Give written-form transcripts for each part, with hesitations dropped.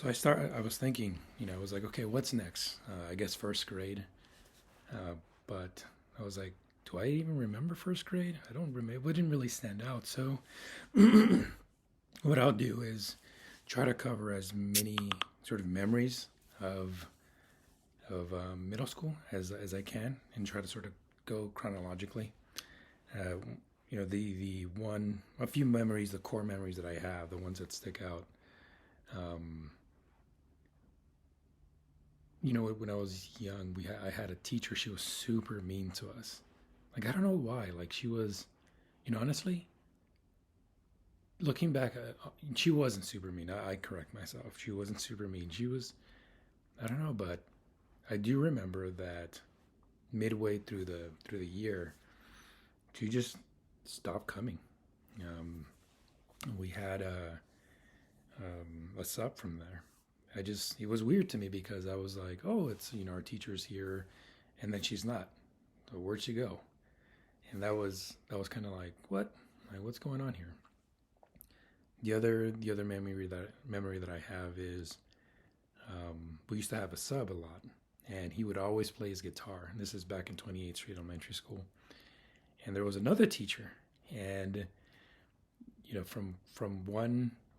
I was thinking, I was like, okay, what's next? I guess first grade. But I was like, do I even remember first grade? I don't remember. It didn't really stand out. So what I'll do is try to cover as many sort of memories of middle school as I can, and try to sort of go chronologically. Uh, a few memories, the core memories that I have, the ones that stick out. Um, when I was young, I had a teacher. She was super mean to us. Like I don't know why. Like she was, honestly, looking back, she wasn't super mean. I correct myself. She wasn't super mean. She was, I don't know, but I do remember that midway through the year, she just stopped coming. Um, we had a sub from there. It was weird to me because I was like, oh, it's our teacher's here, and then she's not. So where'd she go? And that was kind of like what? Like what's going on here? The other memory that I have is we used to have a sub a lot, and he would always play his guitar. And this is back in 28th Street Elementary School, and there was another teacher, and from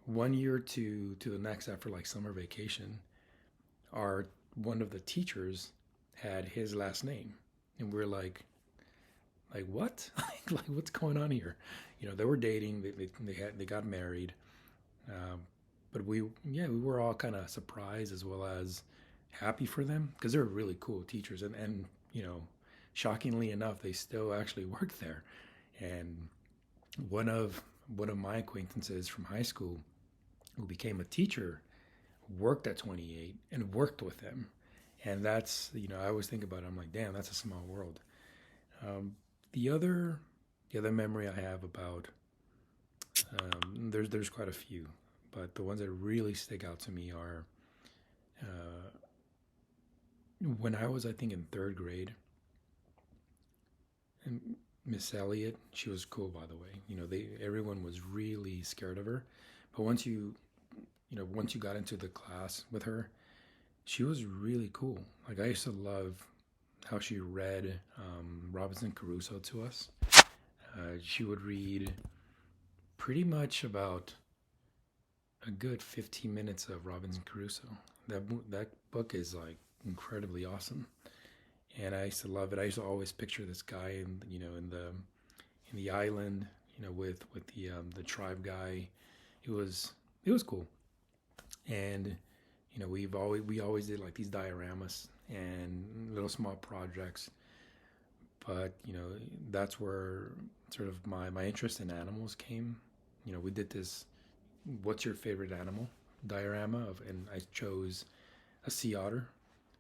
one year to the next after like summer vacation, our one of the teachers had his last name, and we're like what? Like what's going on here? They were dating. They got married. Um, but we were all kind of surprised as well as happy for them because they're really cool teachers, and shockingly enough, they still actually work there. And one of one of my acquaintances from high school who became a teacher worked at 28 and worked with them. And that's, I always think about it. I'm like, damn, that's a small world. Um, the other the other memory I have about there's quite a few, but the ones that really stick out to me are uh, when I was, I think, in third grade. And Miss Elliott, she was cool, by the way. Everyone was really scared of her, but once you got into the class with her, she was really cool. Like I used to love how she read Robinson Crusoe to us. She would read pretty much about a good 15 minutes of Robinson Crusoe. That book is like incredibly awesome, and I used to love it. I used to always picture this guy in the island, with the tribe guy. It was cool, and we always did like these dioramas and little small projects. But that's where sort of my interest in animals came. We did this "What's your favorite animal?" diorama and I chose a sea otter.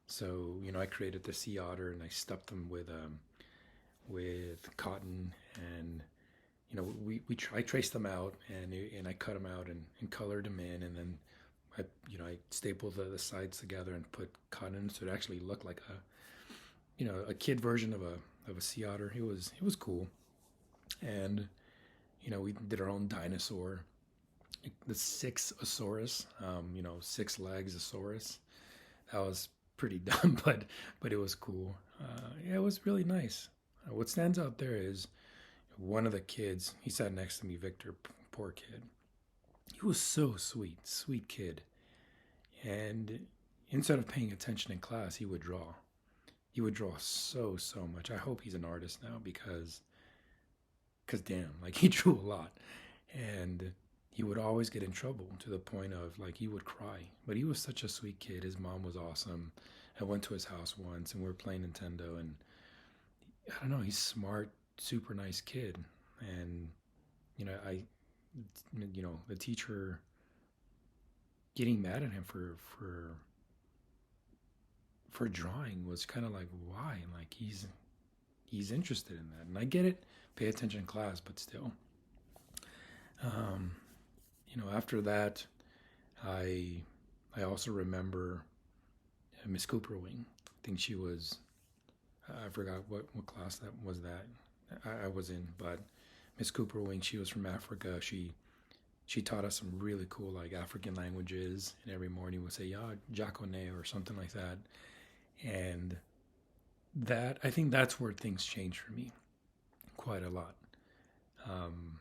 So I created the sea otter and I stuffed them with cotton, and I traced them out, and I cut them out and colored them in, and then I stapled the sides together and put cotton so it actually looked like a kid version of a sea otter. It was cool, and we did our own dinosaur, the Sixosaurus, six legs Asaurus. That was pretty dumb, but it was cool. Yeah, it was really nice. What stands out there is one of the kids. He sat next to me, Victor. Poor kid. He was so sweet, sweet kid. And instead of paying attention in class, he would draw. He would draw so much. I hope he's an artist now because damn, like he drew a lot, and he would always get in trouble to the point of like he would cry. But he was such a sweet kid. His mom was awesome. I went to his house once and we were playing Nintendo, and I don't know, he's smart, super nice kid. And I the teacher getting mad at him for drawing was kind of like why? Like he's interested in that, and I get it. Pay attention in class, but still. Um, After that, I I also remember Miss Cooper Wing. I think she was. I forgot what class that I was in, but Miss Cooper Wing. She was from Africa. She she taught us some really cool like African languages, and every morning would say "ya Jakone" or something like that. And that, I think that's where things changed for me quite a lot. Um,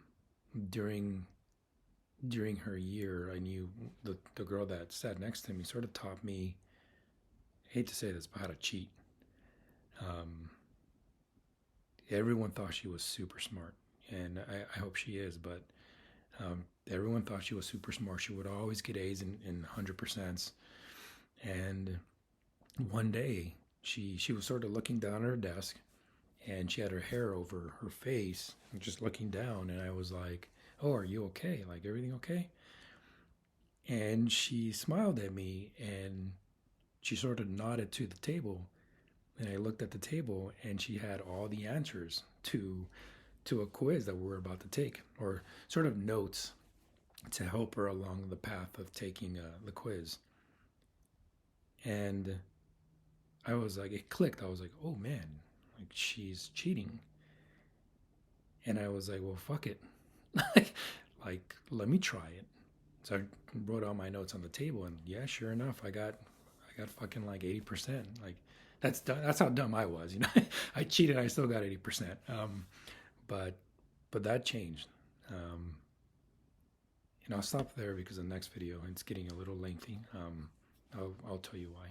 during during her year, I knew the girl that sat next to me sort of taught me, I hate to say this, but how to cheat. Um, Everyone thought she was super smart, and I hope she is, but everyone thought she was super smart. She would always get A's in 100%. And one day, she was sort of looking down at her desk, and she had her hair over her face, and just looking down. And I was like, "Oh, are you okay? Like everything okay?" And she smiled at me, and she sort of nodded to the table. And I looked at the table, and she had all the answers to a quiz that we were about to take, or sort of notes to help her along the path of taking the quiz. And I was like, it clicked. I was like, oh man, like she's cheating. And I was like, well, fuck it. like, let me try it. So I wrote all my notes on the table, and yeah, sure enough, I got fucking like 80%. Like that's how dumb I was. I cheated. I still got 80%. But but that changed. Um, and I'll stop there because the next video it's getting a little lengthy. I'll tell you why.